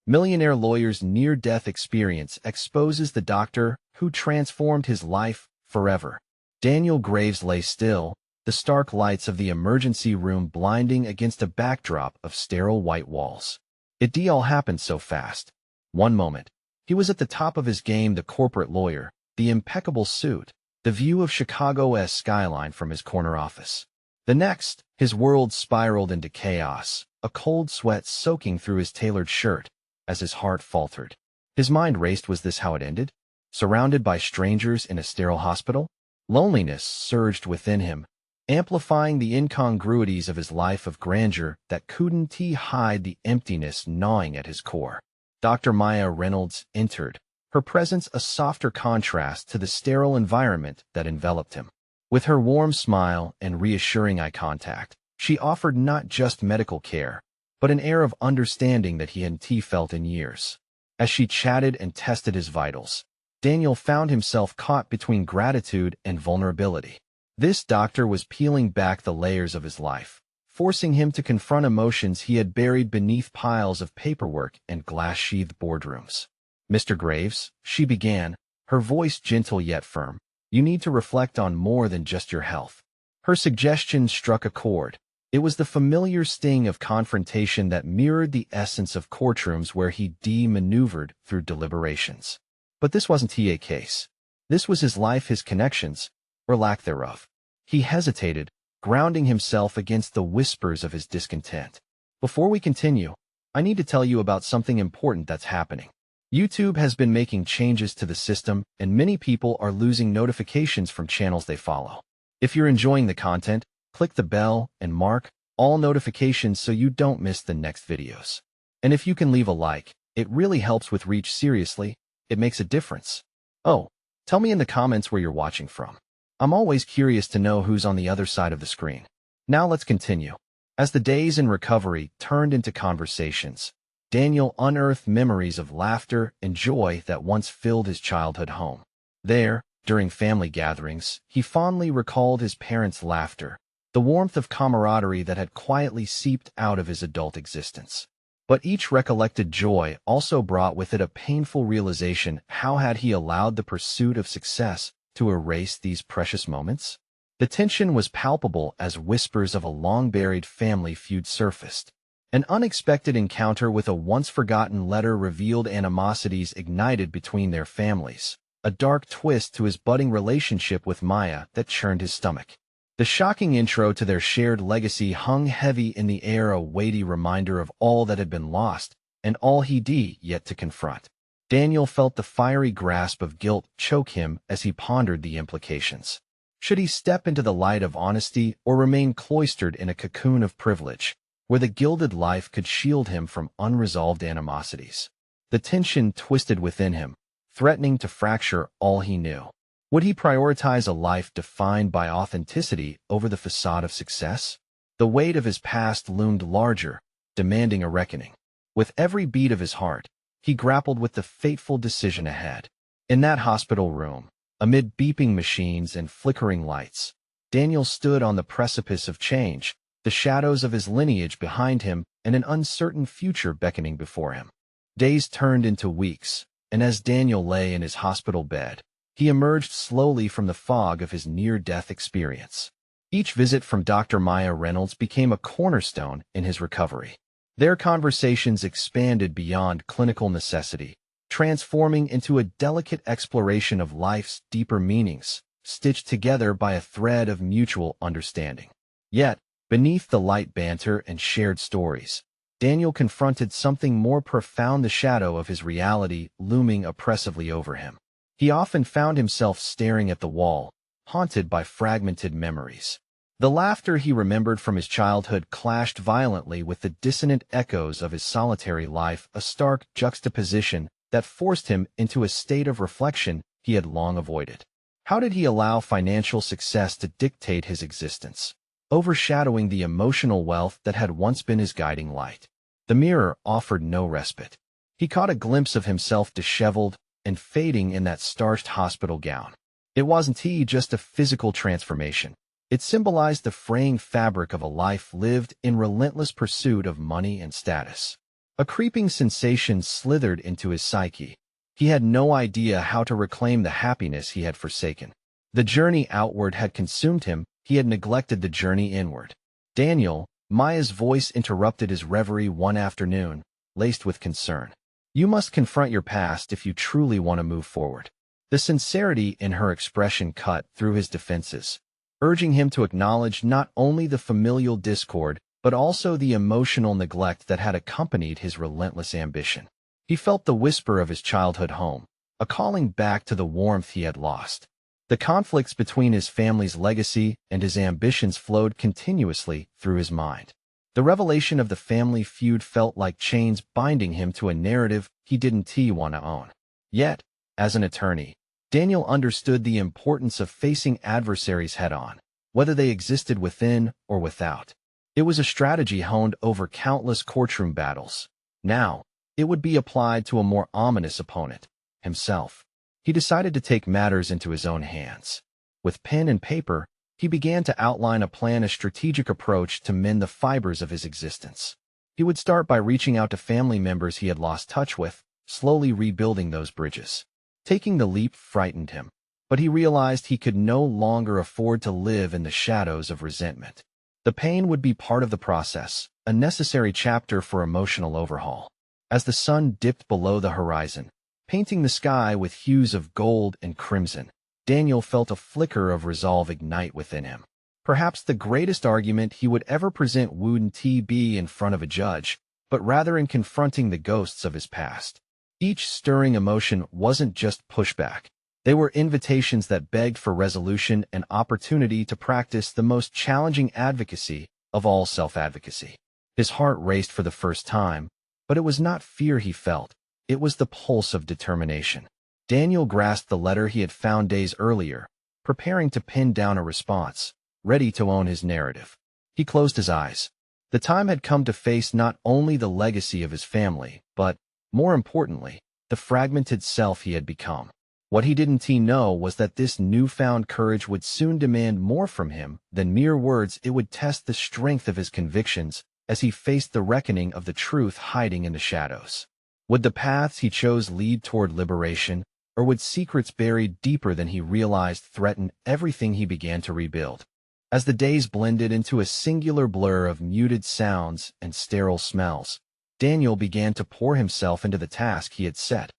Millionaire lawyer's near-death experience exposes the doctor who transformed his life forever. Daniel Graves lay still, the stark lights of the emergency room blinding against a backdrop of sterile white walls. It all happened so fast. One moment, he was at the top of his game, the corporate lawyer, the impeccable suit, the view of Chicago's skyline from his corner office. The next, his world spiraled into chaos, a cold sweat soaking through his tailored shirt as his heart faltered. His mind raced. Was this how it ended? Surrounded by strangers in a sterile hospital? Loneliness surged within him, amplifying the incongruities of his life of grandeur that couldn't hide the emptiness gnawing at his core. Dr. Maya Reynolds entered, her presence a softer contrast to the sterile environment that enveloped him. With her warm smile and reassuring eye contact, she offered not just medical care, but an air of understanding that he hadn't felt in years. As she chatted and tested his vitals, Daniel found himself caught between gratitude and vulnerability. This doctor was peeling back the layers of his life, forcing him to confront emotions he had buried beneath piles of paperwork and glass-sheathed boardrooms. "Mr. Graves," she began, her voice gentle yet firm, "you need to reflect on more than just your health." Her suggestion struck a chord. It was the familiar sting of confrontation that mirrored the essence of courtrooms where he maneuvered through deliberations. But this wasn't a case. This was his life, his connections, or lack thereof. He hesitated, grounding himself against the whispers of his discontent. "Before we continue, I need to tell you about something important that's happening. YouTube has been making changes to the system, and many people are losing notifications from channels they follow. If you're enjoying the content, click the bell and mark all notifications so you don't miss the next videos. And if you can leave a like, it really helps with reach. Seriously, it makes a difference. Oh, tell me in the comments where you're watching from. I'm always curious to know who's on the other side of the screen. Now let's continue. As the days in recovery turned into conversations, Daniel unearthed memories of laughter and joy that once filled his childhood home. There, during family gatherings, he fondly recalled his parents' laughter, the warmth of camaraderie that had quietly seeped out of his adult existence. But each recollected joy also brought with it a painful realization: how had he allowed the pursuit of success to erase these precious moments? The tension was palpable as whispers of a long-buried family feud surfaced. An unexpected encounter with a once-forgotten letter revealed animosities ignited between their families, a dark twist to his budding relationship with Maya that churned his stomach. The shocking intro to their shared legacy hung heavy in the air, a weighty reminder of all that had been lost and all he'd yet to confront. Daniel felt the fiery grasp of guilt choke him as he pondered the implications. Should he step into the light of honesty or remain cloistered in a cocoon of privilege, where the gilded life could shield him from unresolved animosities? The tension twisted within him, threatening to fracture all he knew. Would he prioritize a life defined by authenticity over the facade of success? The weight of his past loomed larger, demanding a reckoning. With every beat of his heart, he grappled with the fateful decision ahead. In that hospital room, amid beeping machines and flickering lights, Daniel stood on the precipice of change, the shadows of his lineage behind him and an uncertain future beckoning before him. Days turned into weeks, and as Daniel lay in his hospital bed, he emerged slowly from the fog of his near-death experience. Each visit from Dr. Maya Reynolds became a cornerstone in his recovery. Their conversations expanded beyond clinical necessity, transforming into a delicate exploration of life's deeper meanings, stitched together by a thread of mutual understanding. Yet, beneath the light banter and shared stories, Daniel confronted something more profound: the shadow of his reality looming oppressively over him. He often found himself staring at the wall, haunted by fragmented memories. The laughter he remembered from his childhood clashed violently with the dissonant echoes of his solitary life, a stark juxtaposition that forced him into a state of reflection he had long avoided. How did he allow financial success to dictate his existence, overshadowing the emotional wealth that had once been his guiding light? The mirror offered no respite. He caught a glimpse of himself disheveled and fading in that starched hospital gown. It wasn't just a physical transformation. It symbolized the fraying fabric of a life lived in relentless pursuit of money and status. A creeping sensation slithered into his psyche. He had no idea how to reclaim the happiness he had forsaken. The journey outward had consumed him. He had neglected the journey inward. Daniel, Maya's voice interrupted his reverie one afternoon, laced with concern. You must confront your past if you truly want to move forward. The sincerity in her expression cut through his defenses, urging him to acknowledge not only the familial discord, but also the emotional neglect that had accompanied his relentless ambition. He felt the whisper of his childhood home, a calling back to the warmth he had lost. The conflicts between his family's legacy and his ambitions flowed continuously through his mind. The revelation of the family feud felt like chains binding him to a narrative he didn't want to own. Yet, as an attorney, Daniel understood the importance of facing adversaries head-on, whether they existed within or without. It was a strategy honed over countless courtroom battles. Now, it would be applied to a more ominous opponent, himself. He decided to take matters into his own hands. With pen and paper, he began to outline a strategic approach to mend the fibers of his existence. He would start by reaching out to family members he had lost touch with, slowly rebuilding those bridges. Taking the leap frightened him, but he realized he could no longer afford to live in the shadows of resentment. The pain would be part of the process, a necessary chapter for emotional overhaul. As the sun dipped below the horizon, painting the sky with hues of gold and crimson, Daniel felt a flicker of resolve ignite within him. Perhaps the greatest argument he would ever present wouldn't be in front of a judge, but rather in confronting the ghosts of his past. Each stirring emotion wasn't just pushback. They were invitations that begged for resolution and opportunity to practice the most challenging advocacy of all self-advocacy. His heart raced for the first time, but it was not fear he felt. It was the pulse of determination. Daniel grasped the letter he had found days earlier, preparing to pin down a response, ready to own his narrative. He closed his eyes. The time had come to face not only the legacy of his family, but, more importantly, the fragmented self he had become. What he didn't know was that this newfound courage would soon demand more from him than mere words. It would test the strength of his convictions as he faced the reckoning of the truth hiding in the shadows. Would the paths he chose lead toward liberation, or would secrets buried deeper than he realized threaten everything he began to rebuild? As the days blended into a singular blur of muted sounds and sterile smells, Daniel began to pour himself into the task he had set,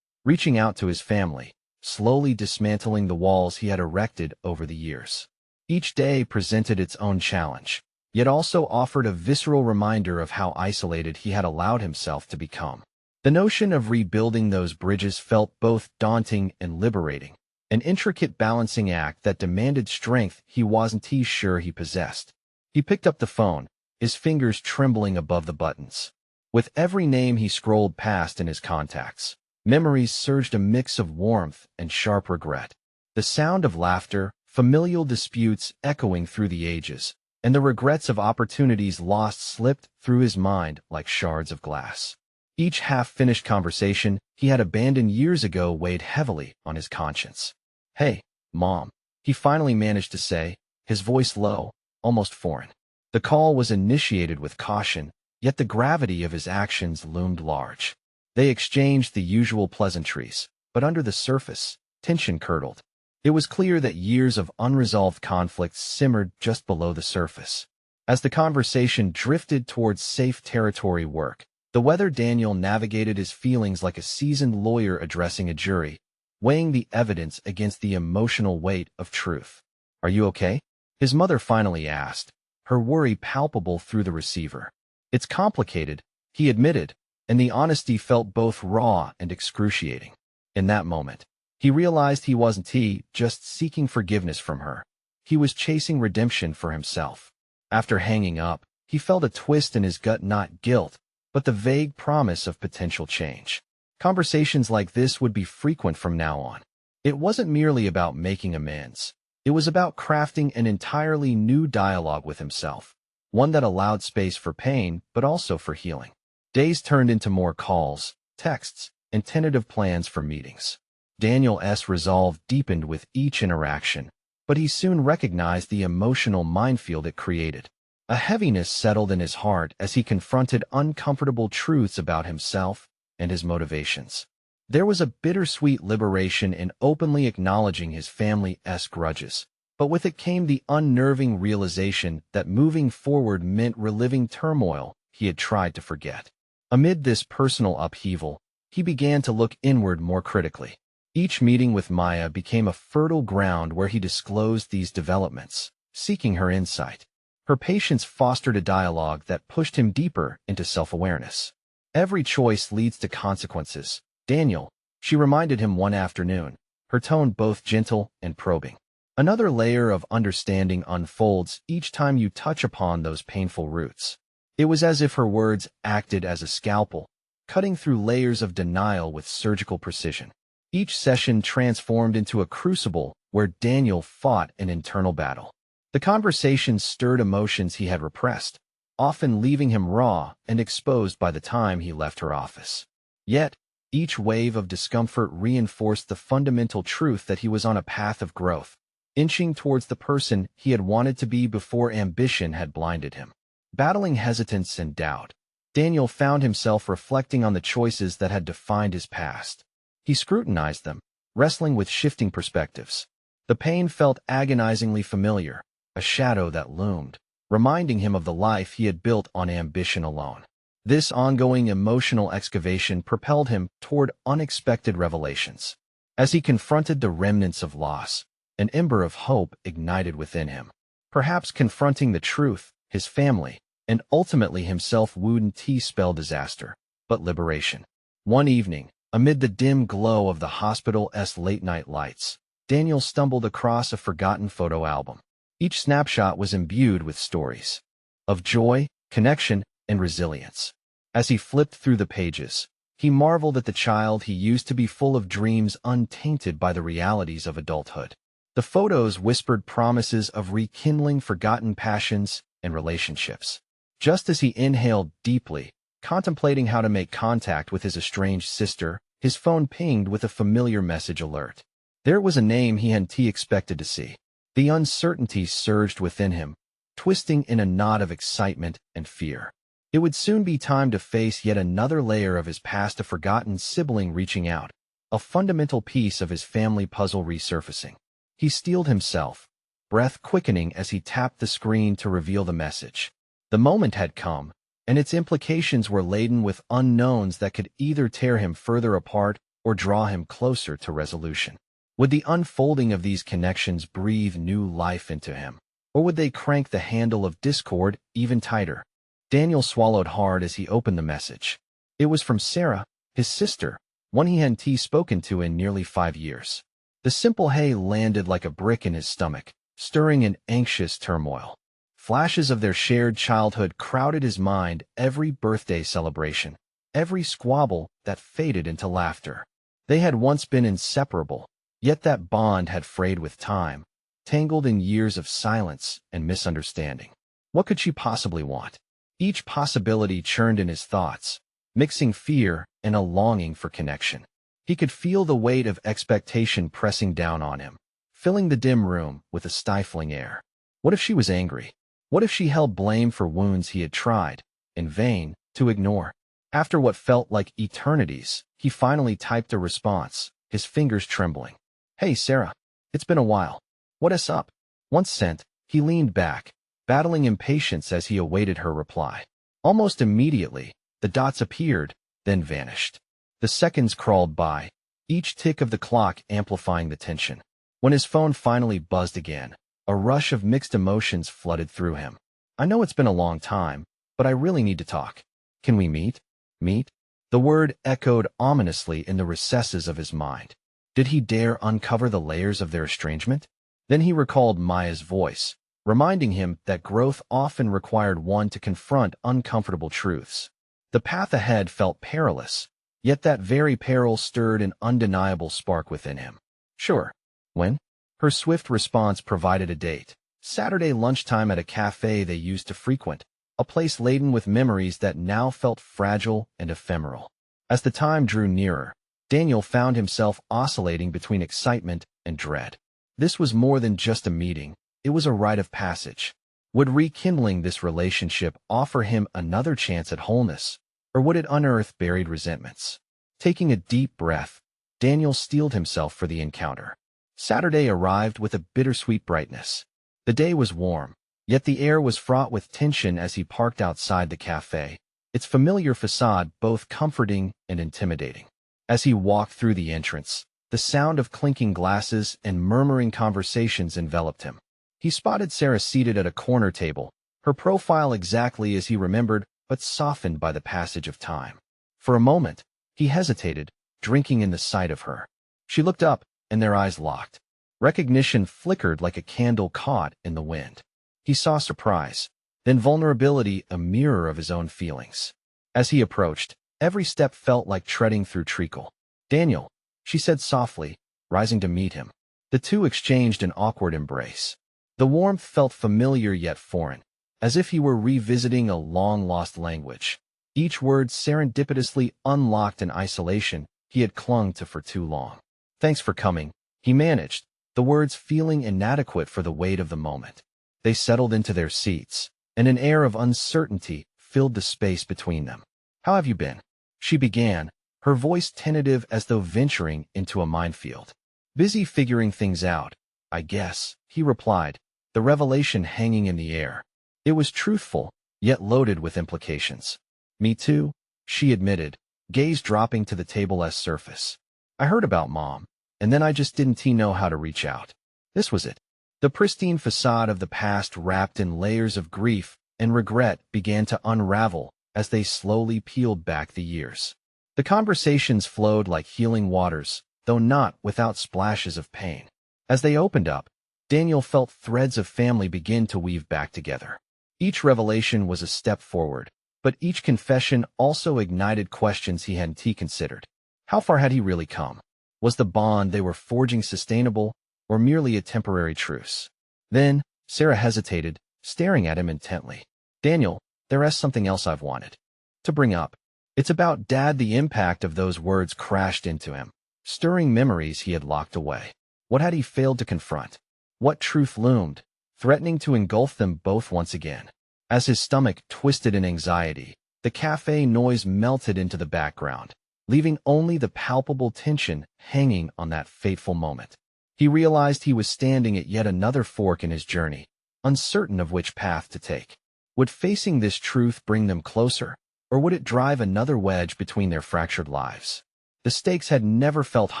reaching out to his family, slowly dismantling the walls he had erected over the years. Each day presented its own challenge, yet also offered a visceral reminder of how isolated he had allowed himself to become. The notion of rebuilding those bridges felt both daunting and liberating, an intricate balancing act that demanded strength he wasn't sure he possessed. He picked up the phone, his fingers trembling above the buttons. With every name he scrolled past in his contacts, memories surged, a mix of warmth and sharp regret. The sound of laughter, familial disputes echoing through the ages, and the regrets of opportunities lost slipped through his mind like shards of glass. Each half-finished conversation he had abandoned years ago weighed heavily on his conscience. "Hey, Mom," he finally managed to say, his voice low, almost foreign. The call was initiated with caution, yet the gravity of his actions loomed large. They exchanged the usual pleasantries, but under the surface, tension curdled. It was clear that years of unresolved conflicts simmered just below the surface. As the conversation drifted towards safe territory work, the weather Daniel navigated his feelings like a seasoned lawyer addressing a jury, weighing the evidence against the emotional weight of truth. "Are you okay?" his mother finally asked, her worry palpable through the receiver. "It's complicated," he admitted, and the honesty felt both raw and excruciating. In that moment, he realized he wasn't just seeking forgiveness from her. He was chasing redemption for himself. After hanging up, he felt a twist in his gut, not guilt, but the vague promise of potential change. Conversations like this would be frequent from now on. It wasn't merely about making amends. It was about crafting an entirely new dialogue with himself, one that allowed space for pain but also for healing. Days turned into more calls, texts, and tentative plans for meetings. Daniel's resolve deepened with each interaction, but he soon recognized the emotional minefield it created. A heaviness settled in his heart as he confronted uncomfortable truths about himself and his motivations. There was a bittersweet liberation in openly acknowledging his family's grudges, but with it came the unnerving realization that moving forward meant reliving turmoil he had tried to forget. Amid this personal upheaval, he began to look inward more critically. Each meeting with Maya became a fertile ground where he disclosed these developments, seeking her insight. Her patience fostered a dialogue that pushed him deeper into self-awareness. Every choice leads to consequences, Daniel, she reminded him one afternoon, her tone both gentle and probing. Another layer of understanding unfolds each time you touch upon those painful roots. It was as if her words acted as a scalpel, cutting through layers of denial with surgical precision. Each session transformed into a crucible where Daniel fought an internal battle. The conversation stirred emotions he had repressed, often leaving him raw and exposed by the time he left her office. Yet, each wave of discomfort reinforced the fundamental truth that he was on a path of growth, inching towards the person he had wanted to be before ambition had blinded him. Battling hesitance and doubt, Daniel found himself reflecting on the choices that had defined his past. He scrutinized them, wrestling with shifting perspectives. The pain felt agonizingly familiar, a shadow that loomed, reminding him of the life he had built on ambition alone. This ongoing emotional excavation propelled him toward unexpected revelations. As he confronted the remnants of loss, an ember of hope ignited within him. Perhaps confronting the truth, his family, and ultimately himself wouldn't spell disaster, but liberation. One evening, amid the dim glow of the hospital's late-night lights, Daniel stumbled across a forgotten photo album. Each snapshot was imbued with stories of joy, connection, and resilience. As he flipped through the pages, he marveled at the child he used to be, full of dreams untainted by the realities of adulthood. The photos whispered promises of rekindling forgotten passions and relationships. Just as he inhaled deeply, contemplating how to make contact with his estranged sister, his phone pinged with a familiar message alert. There was a name he hadn't expected to see. The uncertainty surged within him, twisting in a knot of excitement and fear. It would soon be time to face yet another layer of his past, a forgotten sibling reaching out, a fundamental piece of his family puzzle resurfacing. He steeled himself, breath quickening as he tapped the screen to reveal the message. The moment had come, and its implications were laden with unknowns that could either tear him further apart or draw him closer to resolution. Would the unfolding of these connections breathe new life into him, or would they crank the handle of discord even tighter? Daniel swallowed hard as he opened the message. It was from Sarah, his sister, one he hadn't spoken to in nearly 5 years. The simple "hey" landed like a brick in his stomach, stirring an anxious turmoil. Flashes of their shared childhood crowded his mind, every birthday celebration, every squabble that faded into laughter. They had once been inseparable, yet that bond had frayed with time, tangled in years of silence and misunderstanding. What could she possibly want? Each possibility churned in his thoughts, mixing fear and a longing for connection. He could feel the weight of expectation pressing down on him, filling the dim room with a stifling air. What if she was angry? What if she held blame for wounds he had tried, in vain, to ignore? After what felt like eternities, he finally typed a response, his fingers trembling. "Hey, Sarah. It's been a while. What's up?" Once sent, he leaned back, battling impatience as he awaited her reply. Almost immediately, the dots appeared, then vanished. The seconds crawled by, each tick of the clock amplifying the tension. When his phone finally buzzed again, a rush of mixed emotions flooded through him. "I know it's been a long time, but I really need to talk. Can we meet?" Meet? The word echoed ominously in the recesses of his mind. Did he dare uncover the layers of their estrangement? Then he recalled Maya's voice, reminding him that growth often required one to confront uncomfortable truths. The path ahead felt perilous, yet that very peril stirred an undeniable spark within him. "Sure. When?" Her swift response provided a date. Saturday lunchtime at a cafe they used to frequent, a place laden with memories that now felt fragile and ephemeral. As the time drew nearer, Daniel found himself oscillating between excitement and dread. This was more than just a meeting. It was a rite of passage. Would rekindling this relationship offer him another chance at wholeness, or would it unearth buried resentments? Taking a deep breath, Daniel steeled himself for the encounter. Saturday arrived with a bittersweet brightness. The day was warm, yet the air was fraught with tension as he parked outside the cafe, its familiar facade both comforting and intimidating. As he walked through the entrance, the sound of clinking glasses and murmuring conversations enveloped him. He spotted Sarah seated at a corner table, her profile exactly as he remembered, but softened by the passage of time. For a moment, he hesitated, drinking in the sight of her. She looked up, and their eyes locked. Recognition flickered like a candle caught in the wind. He saw surprise, then vulnerability, a mirror of his own feelings. As he approached, every step felt like treading through treacle. "Daniel," she said softly, rising to meet him. The two exchanged an awkward embrace. The warmth felt familiar yet foreign, as if he were revisiting a long-lost language. Each word serendipitously unlocked an isolation he had clung to for too long. "Thanks for coming," he managed, the words feeling inadequate for the weight of the moment. They settled into their seats, and an air of uncertainty filled the space between them. "How have you been?" she began, her voice tentative as though venturing into a minefield. "Busy figuring things out, I guess," he replied, the revelation hanging in the air. It was truthful, yet loaded with implications. "Me too," she admitted, gaze dropping to the table's surface. "I heard about Mom, and then I just didn't know how to reach out." This was it. The pristine facade of the past wrapped in layers of grief and regret began to unravel as they slowly peeled back the years. The conversations flowed like healing waters, though not without splashes of pain. As they opened up, Daniel felt threads of family begin to weave back together. Each revelation was a step forward, but each confession also ignited questions he hadn't considered. How far had he really come? Was the bond they were forging sustainable, or merely a temporary truce? Then, Sarah hesitated, staring at him intently. "Daniel, there is something else I've wanted to bring up. It's about Dad." The impact of those words crashed into him, stirring memories he had locked away. What had he failed to confront? What truth loomed, threatening to engulf them both once again? As his stomach twisted in anxiety, the cafe noise melted into the background, leaving only the palpable tension hanging on that fateful moment. He realized he was standing at yet another fork in his journey, uncertain of which path to take. Would facing this truth bring them closer, or would it drive another wedge between their fractured lives? The stakes had never felt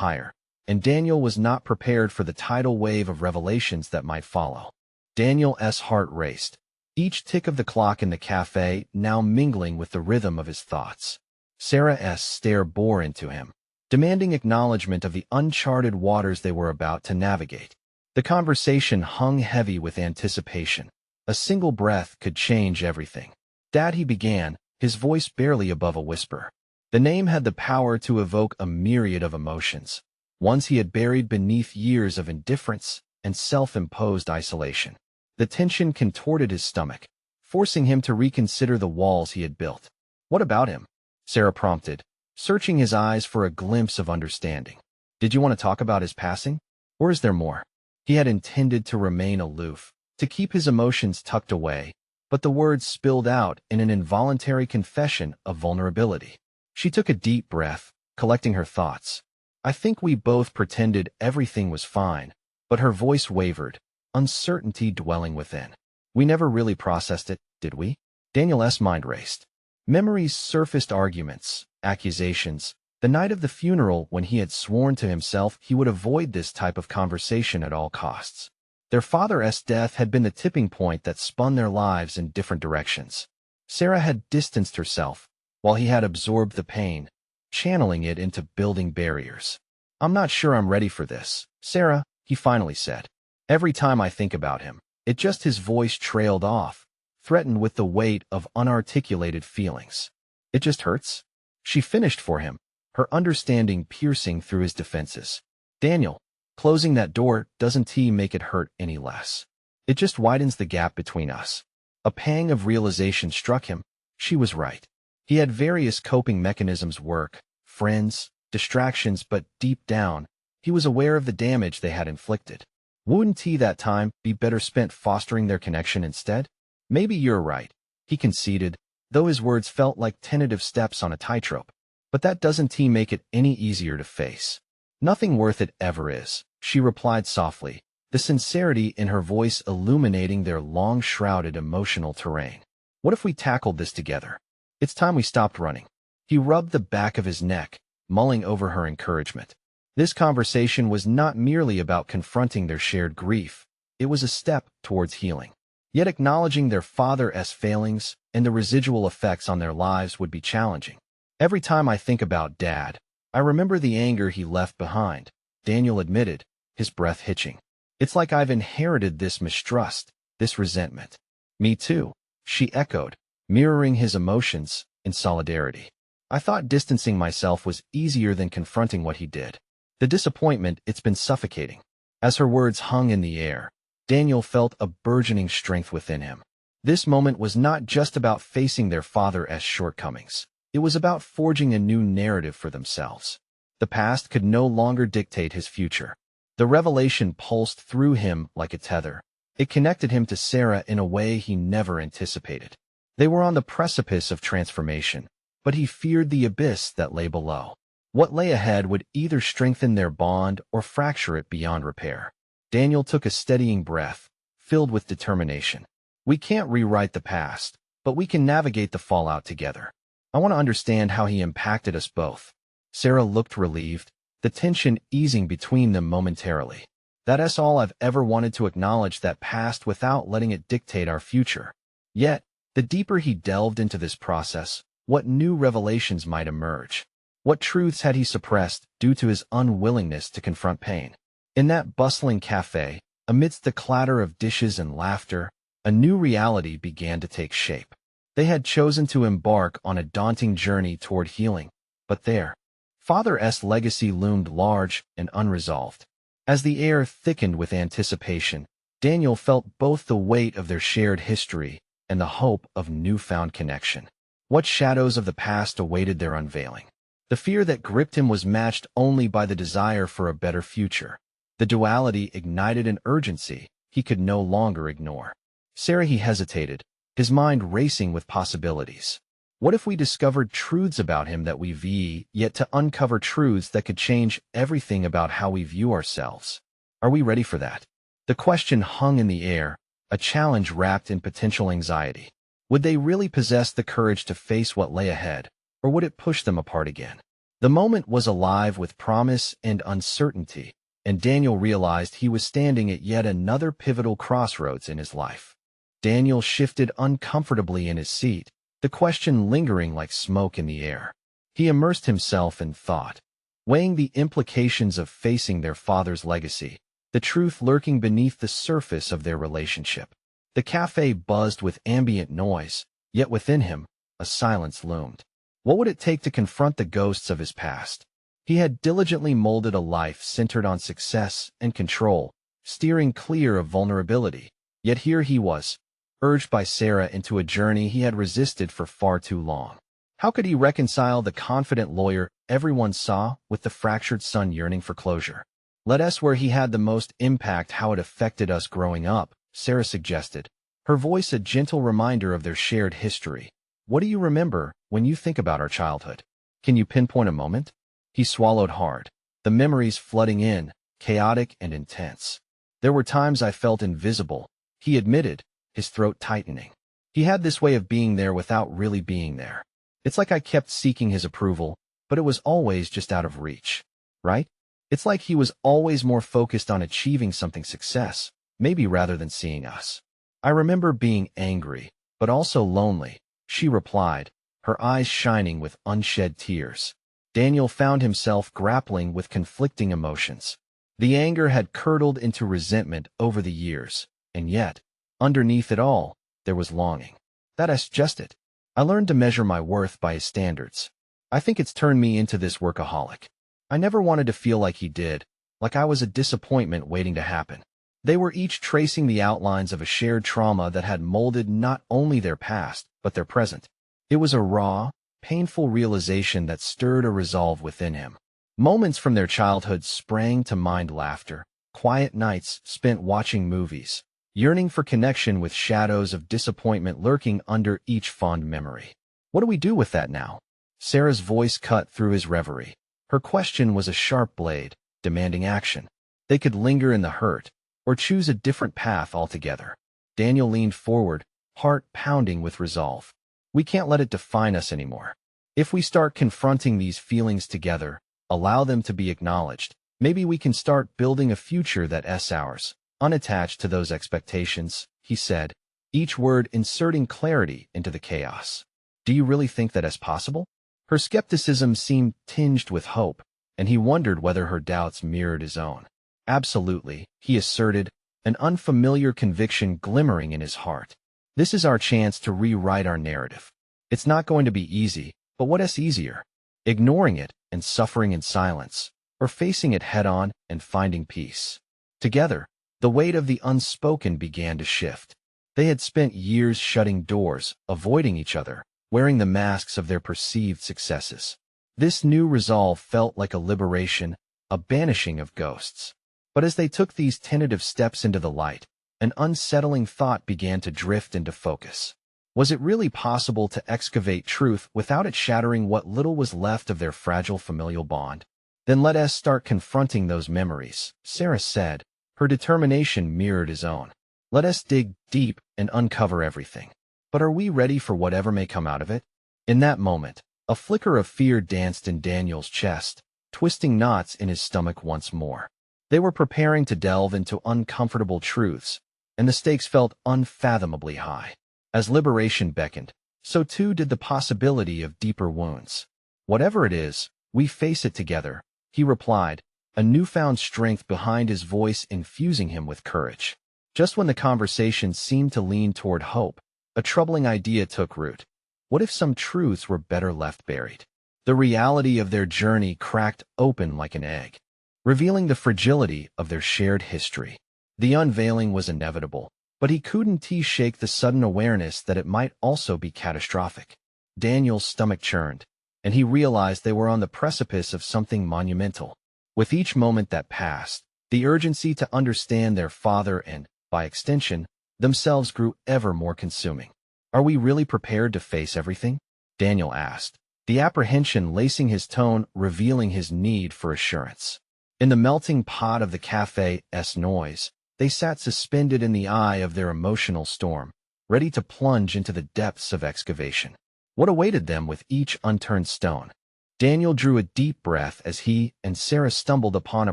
higher, and Daniel was not prepared for the tidal wave of revelations that might follow. Daniel's heart raced, each tick of the clock in the cafe now mingling with the rhythm of his thoughts. Sarah's stare bore into him, demanding acknowledgement of the uncharted waters they were about to navigate. The conversation hung heavy with anticipation. A single breath could change everything. "Dad," he began, his voice barely above a whisper. The name had the power to evoke a myriad of emotions, ones he had buried beneath years of indifference and self-imposed isolation. The tension contorted his stomach, forcing him to reconsider the walls he had built. "What about him?" Sarah prompted, searching his eyes for a glimpse of understanding. "Did you want to talk about his passing? Or is there more?" He had intended to remain aloof, to keep his emotions tucked away, but the words spilled out in an involuntary confession of vulnerability. She took a deep breath, collecting her thoughts. "I think we both pretended everything was fine," but her voice wavered, uncertainty dwelling within. "We never really processed it, did we?" Daniel's mind raced. Memories surfaced, arguments, accusations. The night of the funeral, when he had sworn to himself he would avoid this type of conversation at all costs. Their father's death had been the tipping point that spun their lives in different directions. Sarah had distanced herself, while he had absorbed the pain, channeling it into building barriers. "I'm not sure I'm ready for this, Sarah," he finally said. "Every time I think about him, his voice trailed off, threatened with the weight of unarticulated feelings. It just hurts." She finished for him, her understanding piercing through his defenses. "Daniel, closing that door doesn't make it hurt any less. It just widens the gap between us." A pang of realization struck him. She was right. He had various coping mechanisms: work, friends, distractions, but deep down, he was aware of the damage they had inflicted. Wouldn't that time be better spent fostering their connection instead? Maybe you're right, he conceded, though his words felt like tentative steps on a tightrope. But that doesn't make it any easier to face. Nothing worth it ever is, she replied softly, the sincerity in her voice illuminating their long-shrouded emotional terrain. What if we tackled this together? It's time we stopped running. He rubbed the back of his neck, mulling over her encouragement. This conversation was not merely about confronting their shared grief. It was a step towards healing. Yet acknowledging their father's failings and the residual effects on their lives would be challenging. Every time I think about Dad, I remember the anger he left behind, Daniel admitted, his breath hitching. It's like I've inherited this mistrust, this resentment. Me too, she echoed, mirroring his emotions in solidarity. I thought distancing myself was easier than confronting what he did. The disappointment, it's been suffocating. As her words hung in the air, Daniel felt a burgeoning strength within him. This moment was not just about facing their father's shortcomings. It was about forging a new narrative for themselves. The past could no longer dictate his future. The revelation pulsed through him like a tether. It connected him to Sarah in a way he never anticipated. They were on the precipice of transformation, but he feared the abyss that lay below. What lay ahead would either strengthen their bond or fracture it beyond repair. Daniel took a steadying breath, filled with determination. We can't rewrite the past, but we can navigate the fallout together. I want to understand how he impacted us both. Sarah looked relieved, the tension easing between them momentarily. That's all I've ever wanted, to acknowledge that past without letting it dictate our future. Yet, the deeper he delved into this process, what new revelations might emerge? What truths had he suppressed due to his unwillingness to confront pain? In that bustling cafe, amidst the clatter of dishes and laughter, a new reality began to take shape. They had chosen to embark on a daunting journey toward healing, but their father's legacy loomed large and unresolved. As the air thickened with anticipation, Daniel felt both the weight of their shared history and the hope of newfound connection. What shadows of the past awaited their unveiling? The fear that gripped him was matched only by the desire for a better future. The duality ignited an urgency he could no longer ignore. Sarah, he hesitated, his mind racing with possibilities. What if we discovered truths about him that we yet to uncover truths that could change everything about how we view ourselves? Are we ready for that? The question hung in the air, a challenge wrapped in potential anxiety. Would they really possess the courage to face what lay ahead, or would it push them apart again? The moment was alive with promise and uncertainty, and Daniel realized he was standing at yet another pivotal crossroads in his life. Daniel shifted uncomfortably in his seat, the question lingering like smoke in the air. He immersed himself in thought, weighing the implications of facing their father's legacy, the truth lurking beneath the surface of their relationship. The cafe buzzed with ambient noise, yet within him, a silence loomed. What would it take to confront the ghosts of his past? He had diligently molded a life centered on success and control, steering clear of vulnerability. Yet here he was, urged by Sarah into a journey he had resisted for far too long. How could he reconcile the confident lawyer everyone saw with the fractured son yearning for closure? Let us where he had the most impact, how it affected us growing up, Sarah suggested, her voice a gentle reminder of their shared history. What do you remember when you think about our childhood? Can you pinpoint a moment? He swallowed hard, the memories flooding in, chaotic and intense. There were times I felt invisible, he admitted, his throat tightening. He had this way of being there without really being there. It's like I kept seeking his approval, but it was always just out of reach. Right? It's like he was always more focused on achieving something success, maybe rather than seeing us. I remember being angry, but also lonely, she replied, her eyes shining with unshed tears. Daniel found himself grappling with conflicting emotions. The anger had curdled into resentment over the years, and yet, underneath it all, there was longing. That's just it. I learned to measure my worth by his standards. I think it's turned me into this workaholic. I never wanted to feel like he did, like I was a disappointment waiting to happen. They were each tracing the outlines of a shared trauma that had molded not only their past, but their present. It was a raw, painful realization that stirred a resolve within him. Moments from their childhood sprang to mind: laughter, quiet nights spent watching movies, yearning for connection with shadows of disappointment lurking under each fond memory. What do we do with that now? Sarah's voice cut through his reverie. Her question was a sharp blade, demanding action. They could linger in the hurt, or choose a different path altogether. Daniel leaned forward, heart pounding with resolve. We can't let it define us anymore. If we start confronting these feelings together, allow them to be acknowledged, maybe we can start building a future that's ours, unattached to those expectations, he said, each word inserting clarity into the chaos. Do you really think that is possible? Her skepticism seemed tinged with hope, and he wondered whether her doubts mirrored his own. Absolutely, he asserted, an unfamiliar conviction glimmering in his heart. This is our chance to rewrite our narrative. It's not going to be easy, but what is easier? Ignoring it and suffering in silence, or facing it head-on and finding peace. Together, the weight of the unspoken began to shift. They had spent years shutting doors, avoiding each other, wearing the masks of their perceived successes. This new resolve felt like a liberation, a banishing of ghosts. But as they took these tentative steps into the light, an unsettling thought began to drift into focus. Was it really possible to excavate truth without it shattering what little was left of their fragile familial bond? Then let us start confronting those memories, Sarah said. Her determination mirrored his own. Let us dig deep and uncover everything. But are we ready for whatever may come out of it? In that moment, a flicker of fear danced in Daniel's chest, twisting knots in his stomach once more. They were preparing to delve into uncomfortable truths, and the stakes felt unfathomably high. As liberation beckoned, so too did the possibility of deeper wounds. Whatever it is, we face it together, he replied, a newfound strength behind his voice infusing him with courage. Just when the conversation seemed to lean toward hope, a troubling idea took root. What if some truths were better left buried? The reality of their journey cracked open like an egg, revealing the fragility of their shared history. The unveiling was inevitable, but he couldn't shake the sudden awareness that it might also be catastrophic. Daniel's stomach churned, and he realized they were on the precipice of something monumental. With each moment that passed, the urgency to understand their father and, by extension, themselves grew ever more consuming. Are we really prepared to face everything? Daniel asked, the apprehension lacing his tone, revealing his need for assurance. In the melting pot of the cafe's noise, they sat suspended in the eye of their emotional storm, ready to plunge into the depths of excavation. What awaited them with each unturned stone? Daniel drew a deep breath as he and Sarah stumbled upon a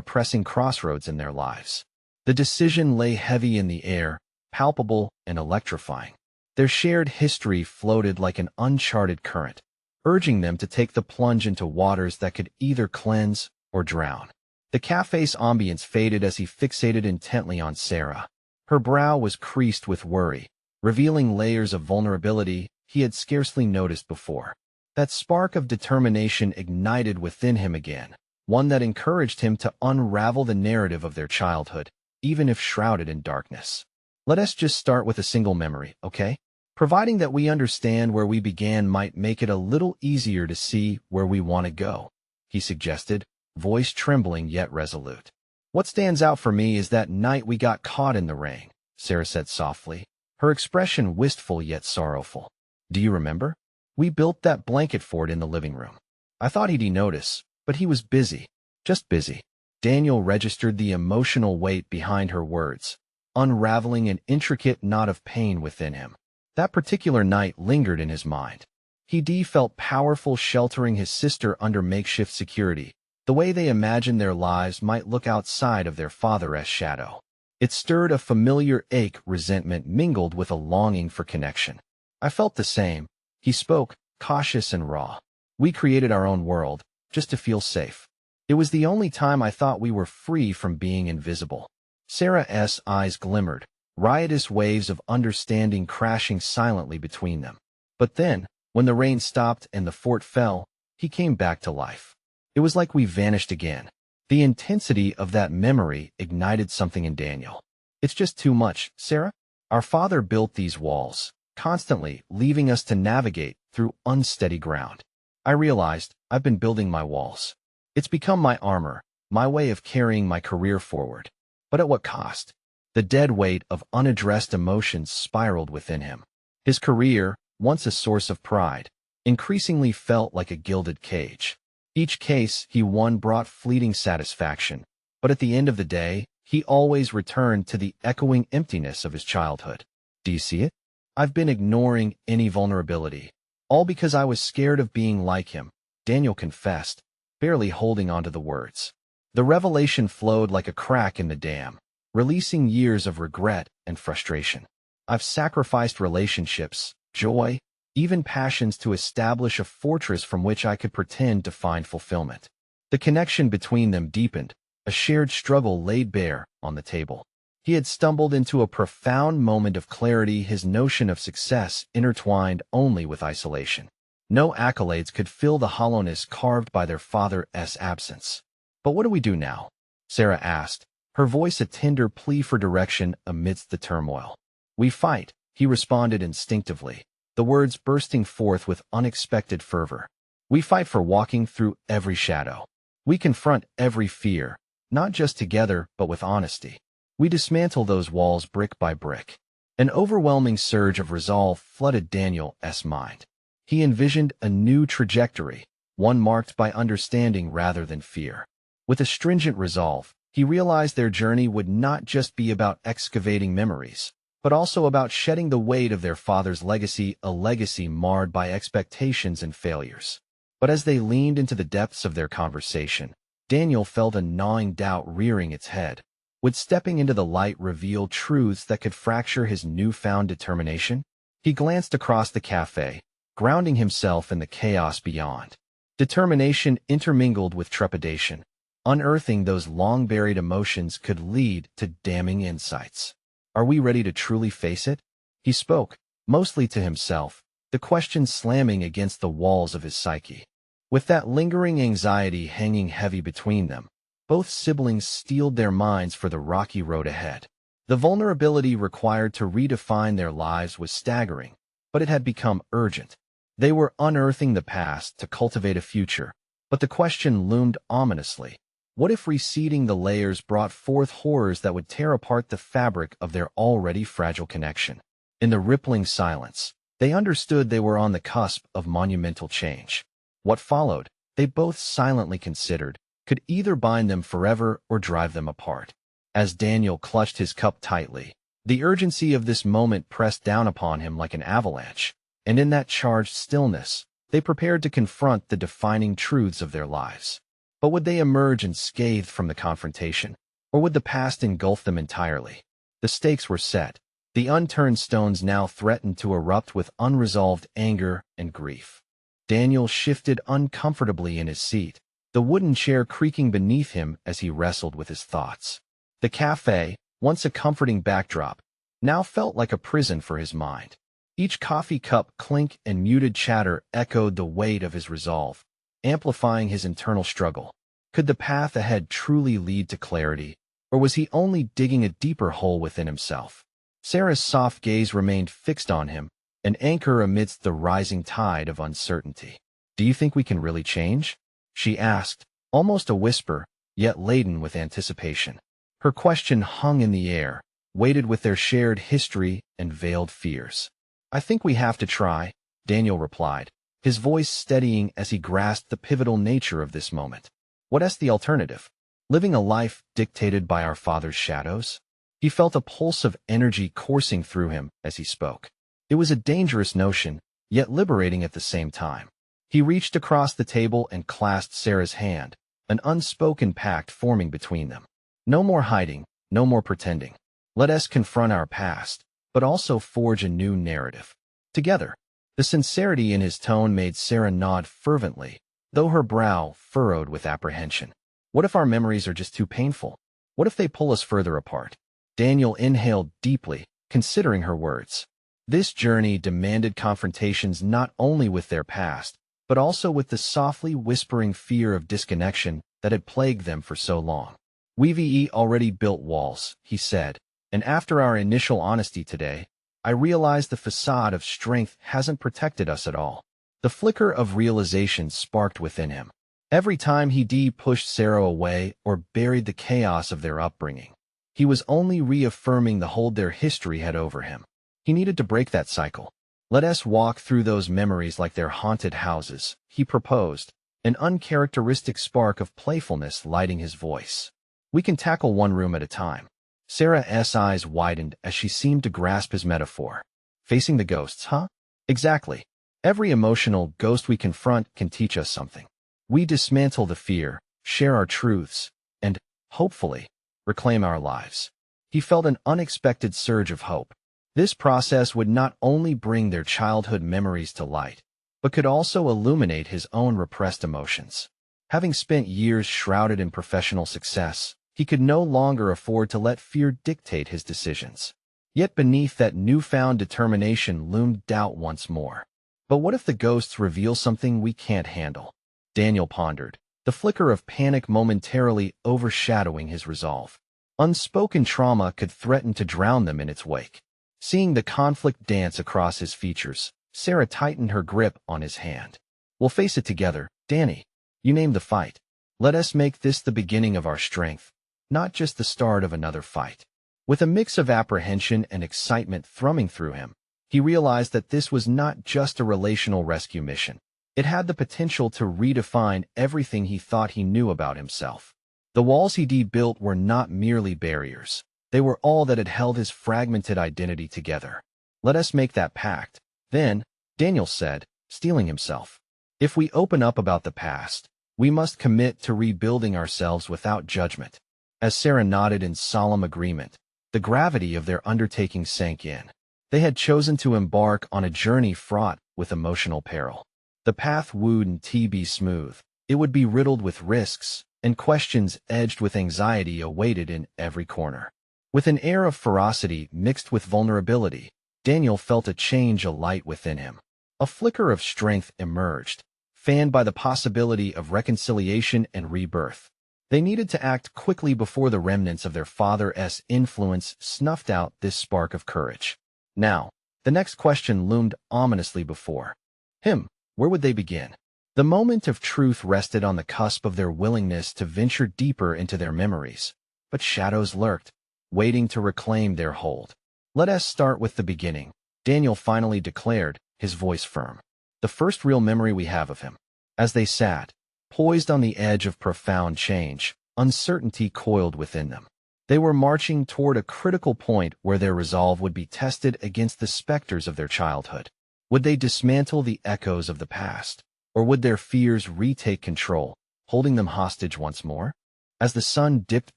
pressing crossroads in their lives. The decision lay heavy in the air, palpable and electrifying. Their shared history floated like an uncharted current, urging them to take the plunge into waters that could either cleanse or drown. The cafe's ambience faded as he fixated intently on Sarah. Her brow was creased with worry, revealing layers of vulnerability he had scarcely noticed before. That spark of determination ignited within him again, one that encouraged him to unravel the narrative of their childhood, even if shrouded in darkness. Let us just start with a single memory, okay? Providing that we understand where we began might make it a little easier to see where we want to go, he suggested, voice trembling yet resolute. What stands out for me is that night we got caught in the rain, Sarah said softly, her expression wistful yet sorrowful. Do you remember? We built that blanket fort in the living room. I thought he'd notice, but he was busy. Just busy. Daniel registered the emotional weight behind her words, unraveling an intricate knot of pain within him. That particular night lingered in his mind. He felt powerful sheltering his sister under makeshift security, the way they imagined their lives might look outside of their father's shadow. It stirred a familiar ache, resentment mingled with a longing for connection. I felt the same. He spoke, cautious and raw. We created our own world, just to feel safe. It was the only time I thought we were free from being invisible. Sarah's eyes glimmered, riotous waves of understanding crashing silently between them. But then, when the rain stopped and the fort fell, he came back to life. It was like we vanished again. The intensity of that memory ignited something in Daniel. It's just too much, Sarah. Our father built these walls, constantly leaving us to navigate through unsteady ground. I realized I've been building my walls. It's become my armor, my way of carrying my career forward. But at what cost? The dead weight of unaddressed emotions spiraled within him. His career, once a source of pride, increasingly felt like a gilded cage. Each case he won brought fleeting satisfaction, but at the end of the day, he always returned to the echoing emptiness of his childhood. Do you see it? I've been ignoring any vulnerability, all because I was scared of being like him, Daniel confessed, barely holding onto the words. The revelation flowed like a crack in the dam, releasing years of regret and frustration. I've sacrificed relationships, joy, even passions to establish a fortress from which I could pretend to find fulfillment. The connection between them deepened, a shared struggle laid bare on the table. He had stumbled into a profound moment of clarity, his notion of success intertwined only with isolation. No accolades could fill the hollowness carved by their father's absence. But what do we do now? Sarah asked, her voice a tender plea for direction amidst the turmoil. We fight, he responded instinctively, the words bursting forth with unexpected fervor. We fight for walking through every shadow. We confront every fear, not just together but with honesty. We dismantle those walls brick by brick. An overwhelming surge of resolve flooded Daniel's mind. He envisioned a new trajectory, one marked by understanding rather than fear. With a stringent resolve, he realized their journey would not just be about excavating memories, but also about shedding the weight of their father's legacy, a legacy marred by expectations and failures. But as they leaned into the depths of their conversation, Daniel felt a gnawing doubt rearing its head. Would stepping into the light reveal truths that could fracture his newfound determination? He glanced across the cafe, grounding himself in the chaos beyond. Determination intermingled with trepidation. Unearthing those long-buried emotions could lead to damning insights. Are we ready to truly face it? He spoke, mostly to himself, the question slamming against the walls of his psyche. With that lingering anxiety hanging heavy between them, both siblings steeled their minds for the rocky road ahead. The vulnerability required to redefine their lives was staggering, but it had become urgent. They were unearthing the past to cultivate a future, but the question loomed ominously. What if reseeding the layers brought forth horrors that would tear apart the fabric of their already fragile connection? In the rippling silence, they understood they were on the cusp of monumental change. What followed, they both silently considered, could either bind them forever or drive them apart. As Daniel clutched his cup tightly, the urgency of this moment pressed down upon him like an avalanche, and in that charged stillness, they prepared to confront the defining truths of their lives. But would they emerge unscathed from the confrontation, or would the past engulf them entirely? The stakes were set. The unturned stones now threatened to erupt with unresolved anger and grief. Daniel shifted uncomfortably in his seat, the wooden chair creaking beneath him as he wrestled with his thoughts. The cafe, once a comforting backdrop, now felt like a prison for his mind. Each coffee cup clink and muted chatter echoed the weight of his resolve, amplifying his internal struggle. Could the path ahead truly lead to clarity, or was he only digging a deeper hole within himself? Sarah's soft gaze remained fixed on him, an anchor amidst the rising tide of uncertainty. Do you think we can really change? She asked, almost a whisper, yet laden with anticipation. Her question hung in the air, weighted with their shared history and veiled fears. I think we have to try, Daniel replied, his voice steadying as he grasped the pivotal nature of this moment. What's the alternative? Living a life dictated by our father's shadows? He felt a pulse of energy coursing through him as he spoke. It was a dangerous notion, yet liberating at the same time. He reached across the table and clasped Sarah's hand, an unspoken pact forming between them. No more hiding, no more pretending. Let us confront our past, but also forge a new narrative. Together. The sincerity in his tone made Sarah nod fervently, though her brow furrowed with apprehension. What if our memories are just too painful? What if they pull us further apart? Daniel inhaled deeply, considering her words. This journey demanded confrontations not only with their past, but also with the softly whispering fear of disconnection that had plagued them for so long. We've already built walls, he said, and after our initial honesty today, I realized the facade of strength hasn't protected us at all. The flicker of realization sparked within him. Every time he pushed Sarah away or buried the chaos of their upbringing, He was only reaffirming the hold their history had over him. He needed to break that cycle. Let us walk through those memories like they're haunted houses, he proposed, an uncharacteristic spark of playfulness lighting his voice. We can tackle one room at a time. Sarah's eyes widened as she seemed to grasp his metaphor. Facing the ghosts, huh? Exactly. Every emotional ghost we confront can teach us something. We dismantle the fear, share our truths, and, hopefully, reclaim our lives. He felt an unexpected surge of hope. This process would not only bring their childhood memories to light, but could also illuminate his own repressed emotions. Having spent years shrouded in professional success, he could no longer afford to let fear dictate his decisions. Yet beneath that newfound determination loomed doubt once more. But what if the ghosts reveal something we can't handle? Daniel pondered, the flicker of panic momentarily overshadowing his resolve. Unspoken trauma could threaten to drown them in its wake. Seeing the conflict dance across his features, Sarah tightened her grip on his hand. We'll face it together, Danny. You named the fight. Let us make this the beginning of our strength, not just the start of another fight. With a mix of apprehension and excitement thrumming through him, he realized that this was not just a relational rescue mission. It had the potential to redefine everything he thought he knew about himself. The walls he'd built were not merely barriers. They were all that had held his fragmented identity together. Let us make that pact. Then, Daniel said, steeling himself. If we open up about the past, we must commit to rebuilding ourselves without judgment. As Sarah nodded in solemn agreement, the gravity of their undertaking sank in. They had chosen to embark on a journey fraught with emotional peril. The path wouldn't be smooth. It would be riddled with risks, and questions edged with anxiety awaited in every corner. With an air of ferocity mixed with vulnerability, Daniel felt a change alight within him. A flicker of strength emerged, fanned by the possibility of reconciliation and rebirth. They needed to act quickly before the remnants of their father's influence snuffed out this spark of courage. Now, the next question loomed ominously before him. Where would they begin? The moment of truth rested on the cusp of their willingness to venture deeper into their memories, but shadows lurked, waiting to reclaim their hold. Let us start with the beginning, Daniel finally declared, his voice firm. The first real memory we have of him. As they sat, poised on the edge of profound change, uncertainty coiled within them. They were marching toward a critical point where their resolve would be tested against the specters of their childhood. Would they dismantle the echoes of the past, or would their fears retake control, holding them hostage once more? As the sun dipped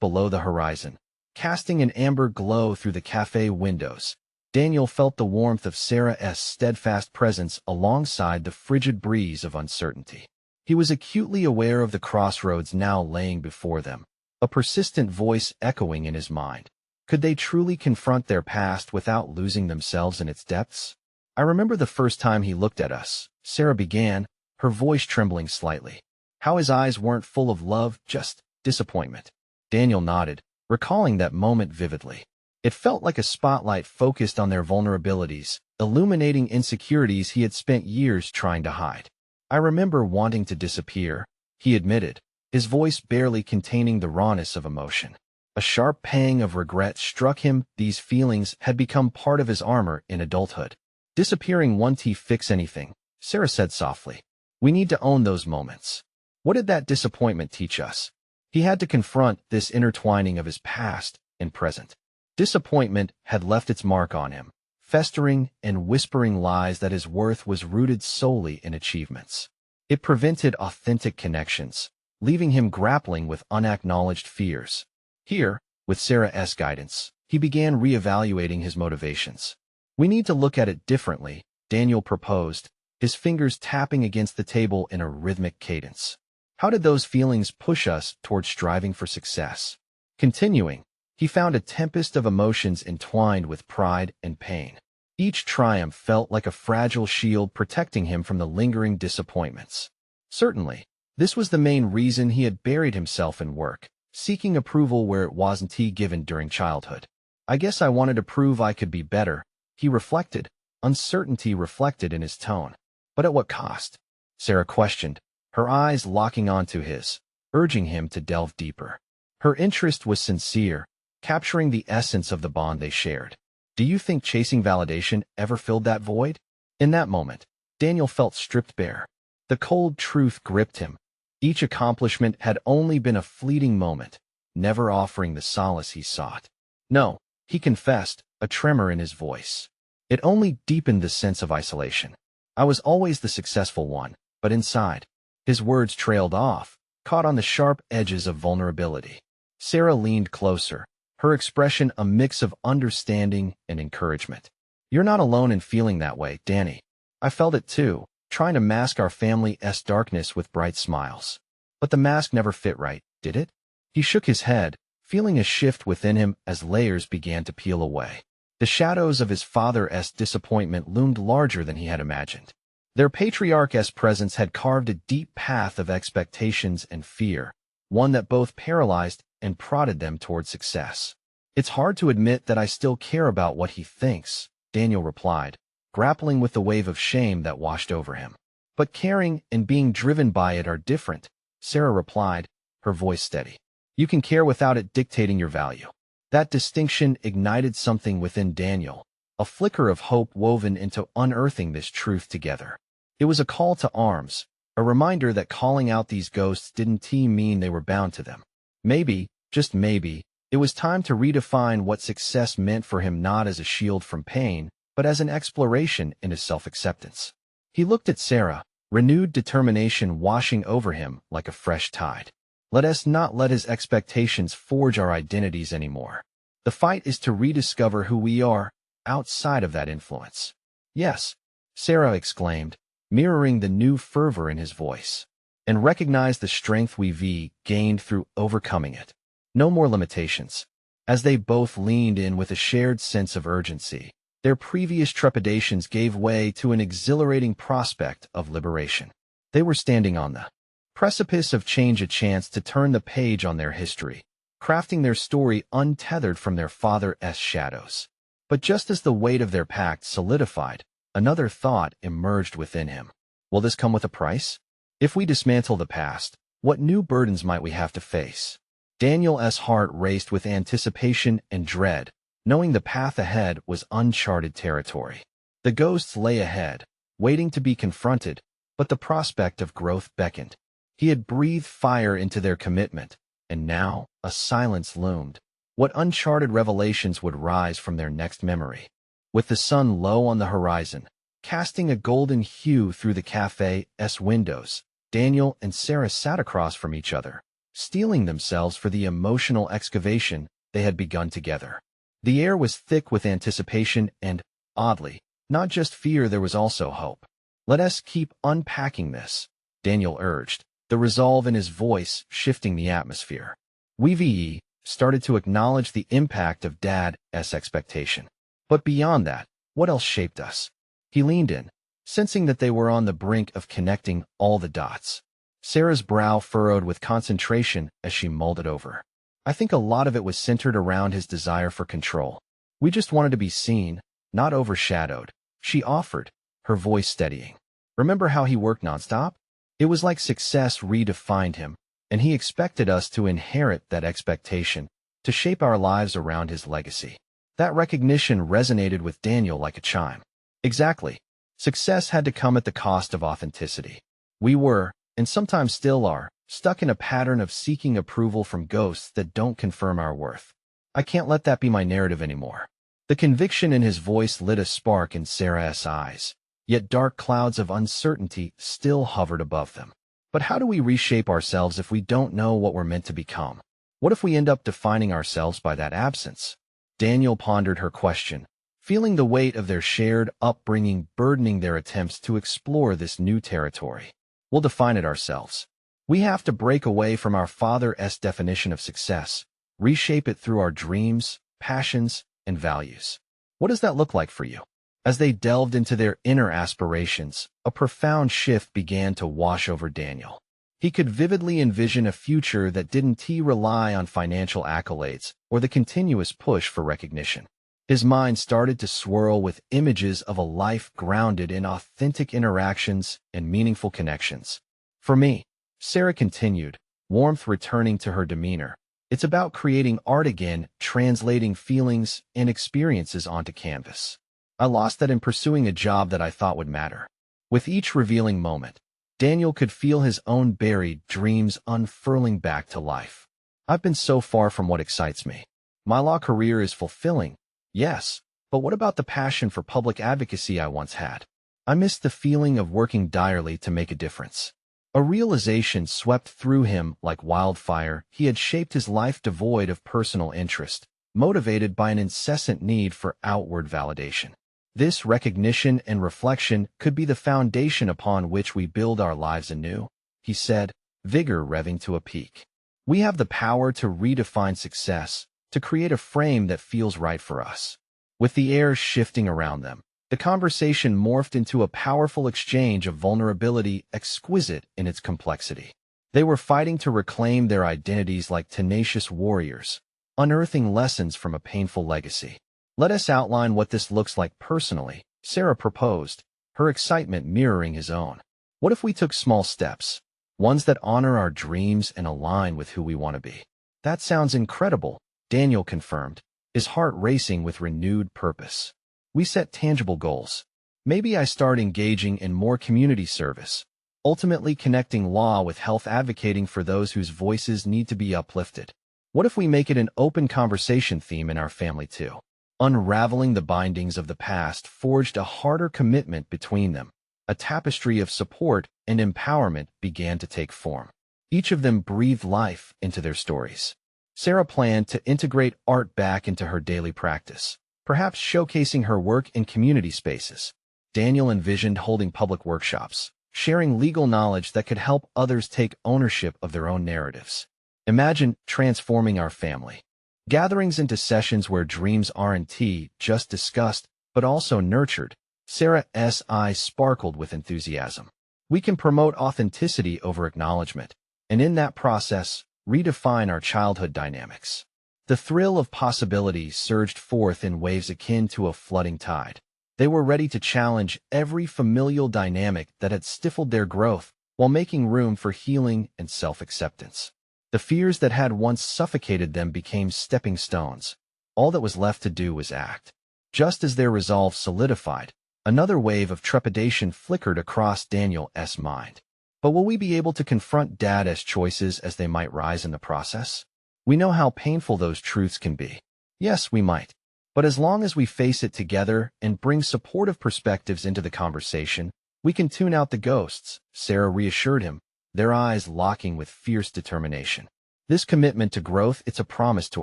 below the horizon, casting an amber glow through the cafe windows, Daniel felt the warmth of Sarah's steadfast presence alongside the frigid breeze of uncertainty. He was acutely aware of the crossroads now laying before them, a persistent voice echoing in his mind. Could they truly confront their past without losing themselves in its depths? I remember the first time he looked at us, Sarah began, her voice trembling slightly. How his eyes weren't full of love, just disappointment. Daniel nodded, recalling that moment vividly. It felt like a spotlight focused on their vulnerabilities, illuminating insecurities he had spent years trying to hide. I remember wanting to disappear, he admitted, his voice barely containing the rawness of emotion. A sharp pang of regret struck him. These feelings had become part of his armor in adulthood. Disappearing won't fix anything, Sarah said softly. We need to own those moments. What did that disappointment teach us? He had to confront this intertwining of his past and present. Disappointment had left its mark on him, festering and whispering lies that his worth was rooted solely in achievements. It prevented authentic connections, leaving him grappling with unacknowledged fears. Here, with Sarah's guidance, he began reevaluating his motivations. We need to look at it differently, Daniel proposed, his fingers tapping against the table in a rhythmic cadence. How did those feelings push us toward striving for success? Continuing, he found a tempest of emotions entwined with pride and pain. Each triumph felt like a fragile shield protecting him from the lingering disappointments. Certainly, this was the main reason he had buried himself in work, seeking approval where it wasn't given during childhood. I guess I wanted to prove I could be better, he reflected, uncertainty reflected in his tone. But at what cost? Sarah questioned, her eyes locking onto his, urging him to delve deeper. Her interest was sincere, capturing the essence of the bond they shared. Do you think chasing validation ever filled that void? In that moment, Daniel felt stripped bare. The cold truth gripped him. Each accomplishment had only been a fleeting moment, never offering the solace he sought. No, he confessed, a tremor in his voice. It only deepened the sense of isolation. I was always the successful one, but inside. His words trailed off, caught on the sharp edges of vulnerability. Sarah leaned closer, her expression a mix of understanding and encouragement. You're not alone in feeling that way, Danny. I felt it too, trying to mask our family's darkness with bright smiles. But the mask never fit right, did it? He shook his head, feeling a shift within him as layers began to peel away. The shadows of his father's disappointment loomed larger than he had imagined. Their patriarch's presence had carved a deep path of expectations and fear, one that both paralyzed and prodded them toward success. It's hard to admit that I still care about what he thinks, Daniel replied, grappling with the wave of shame that washed over him. But caring and being driven by it are different, Sarah replied, her voice steady. You can care without it dictating your value. That distinction ignited something within Daniel, a flicker of hope woven into unearthing this truth together. It was a call to arms, a reminder that calling out these ghosts didn't mean they were bound to them. Maybe, just maybe, it was time to redefine what success meant for him, not as a shield from pain, but as an exploration in his self-acceptance. He looked at Sarah, renewed determination washing over him like a fresh tide. Let us not let his expectations forge our identities anymore. The fight is to rediscover who we are, outside of that influence. Yes, Sarah exclaimed, mirroring the new fervor in his voice, and recognize the strength we've gained through overcoming it. No more limitations. As they both leaned in with a shared sense of urgency, their previous trepidations gave way to an exhilarating prospect of liberation. They were standing on the precipice of change, a chance to turn the page on their history, crafting their story untethered from their father's shadows. But just as the weight of their pact solidified, another thought emerged within him. Will this come with a price? If we dismantle the past, what new burdens might we have to face? Daniel's heart raced with anticipation and dread, knowing the path ahead was uncharted territory. The ghosts lay ahead, waiting to be confronted, but the prospect of growth beckoned. He had breathed fire into their commitment, and now a silence loomed. What uncharted revelations would rise from their next memory? With the sun low on the horizon, casting a golden hue through the cafe's windows, Daniel and Sarah sat across from each other, steeling themselves for the emotional excavation they had begun together. The air was thick with anticipation and, oddly, not just fear, there was also hope. Let us keep unpacking this, Daniel urged, the resolve in his voice shifting the atmosphere. We've started to acknowledge the impact of Dad's expectation. But beyond that, what else shaped us? He leaned in, sensing that they were on the brink of connecting all the dots. Sarah's brow furrowed with concentration as she mulled it over. I think a lot of it was centered around his desire for control. We just wanted to be seen, not overshadowed, she offered, her voice steadying. Remember how he worked nonstop? It was like success redefined him, and he expected us to inherit that expectation, to shape our lives around his legacy. That recognition resonated with Daniel like a chime. Exactly. Success had to come at the cost of authenticity. We were, and sometimes still are, stuck in a pattern of seeking approval from ghosts that don't confirm our worth. I can't let that be my narrative anymore. The conviction in his voice lit a spark in Sarah's eyes, yet dark clouds of uncertainty still hovered above them. But how do we reshape ourselves if we don't know what we're meant to become? What if we end up defining ourselves by that absence? Daniel pondered her question, feeling the weight of their shared upbringing burdening their attempts to explore this new territory. We'll define it ourselves. We have to break away from our father's definition of success, reshape it through our dreams, passions, and values. What does that look like for you? As they delved into their inner aspirations, a profound shift began to wash over Daniel. He could vividly envision a future that didn't rely on financial accolades or the continuous push for recognition. His mind started to swirl with images of a life grounded in authentic interactions and meaningful connections. For me, Sarah continued, warmth returning to her demeanor, It's about creating art again, translating feelings and experiences onto canvas. I lost that in pursuing a job that I thought would matter. With each revealing moment, Daniel could feel his own buried dreams unfurling back to life. I've been so far from what excites me. My law career is fulfilling, yes, but what about the passion for public advocacy I once had? I missed the feeling of working direly to make a difference. A realization swept through him like wildfire. He had shaped his life devoid of personal interest, motivated by an incessant need for outward validation. This recognition and reflection could be the foundation upon which we build our lives anew, he said, vigor revving to a peak. We have the power to redefine success, to create a frame that feels right for us. With the air shifting around them, the conversation morphed into a powerful exchange of vulnerability exquisite in its complexity. They were fighting to reclaim their identities like tenacious warriors, unearthing lessons from a painful legacy. Let us outline what this looks like personally, Sarah proposed, her excitement mirroring his own. What if we took small steps, ones that honor our dreams and align with who we want to be? That sounds incredible, Daniel confirmed, his heart racing with renewed purpose. We set tangible goals. Maybe I start engaging in more community service, ultimately connecting law with health, advocating for those whose voices need to be uplifted. What if we make it an open conversation theme in our family too? Unraveling the bindings of the past forged a harder commitment between them. A tapestry of support and empowerment began to take form. Each of them breathed life into their stories. Sarah planned to integrate art back into her daily practice, perhaps showcasing her work in community spaces. Daniel envisioned holding public workshops, sharing legal knowledge that could help others take ownership of their own narratives. Imagine transforming our family. Gatherings into sessions where dreams aren't just discussed, but also nurtured. Sarah's eyes sparkled with enthusiasm. We can promote authenticity over acknowledgement, and in that process, redefine our childhood dynamics. The thrill of possibility surged forth in waves akin to a flooding tide. They were ready to challenge every familial dynamic that had stifled their growth while making room for healing and self-acceptance. The fears that had once suffocated them became stepping stones. All that was left to do was act. Just as their resolve solidified, another wave of trepidation flickered across Daniel's mind. But will we be able to confront Dad's choices as they might rise in the process? We know how painful those truths can be. Yes, we might. But as long as we face it together and bring supportive perspectives into the conversation, we can tune out the ghosts, Sarah reassured him, their eyes locking with fierce determination. This commitment to growth, it's a promise to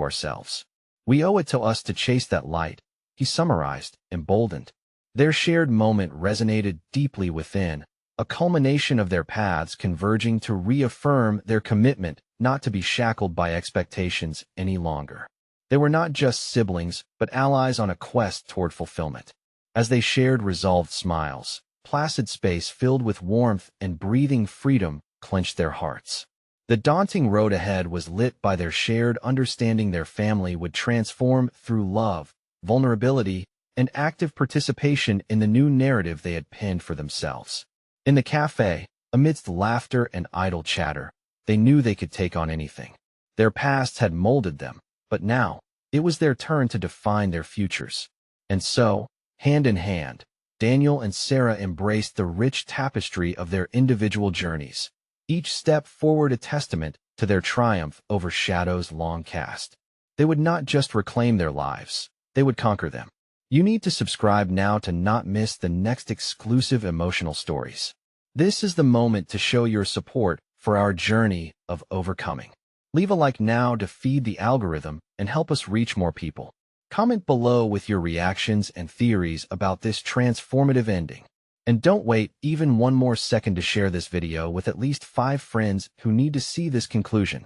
ourselves. We owe it to us to chase that light, he summarized, emboldened. Their shared moment resonated deeply within, a culmination of their paths converging to reaffirm their commitment not to be shackled by expectations any longer. They were not just siblings, but allies on a quest toward fulfillment. As they shared resolved smiles, placid space filled with warmth and breathing freedom clenched their hearts. The daunting road ahead was lit by their shared understanding their family would transform through love, vulnerability, and active participation in the new narrative they had penned for themselves. In the cafe, amidst laughter and idle chatter, they knew they could take on anything. Their pasts had molded them, but now, it was their turn to define their futures. And so, hand in hand, Daniel and Sarah embraced the rich tapestry of their individual journeys, each step forward a testament to their triumph over shadows long cast. They would not just reclaim their lives, they would conquer them. You need to subscribe now to not miss the next exclusive emotional stories. This is the moment to show your support for our journey of overcoming. Leave a like now to feed the algorithm and help us reach more people. Comment below with your reactions and theories about this transformative ending. And don't wait even one more second to share this video with at least 5 friends who need to see this conclusion.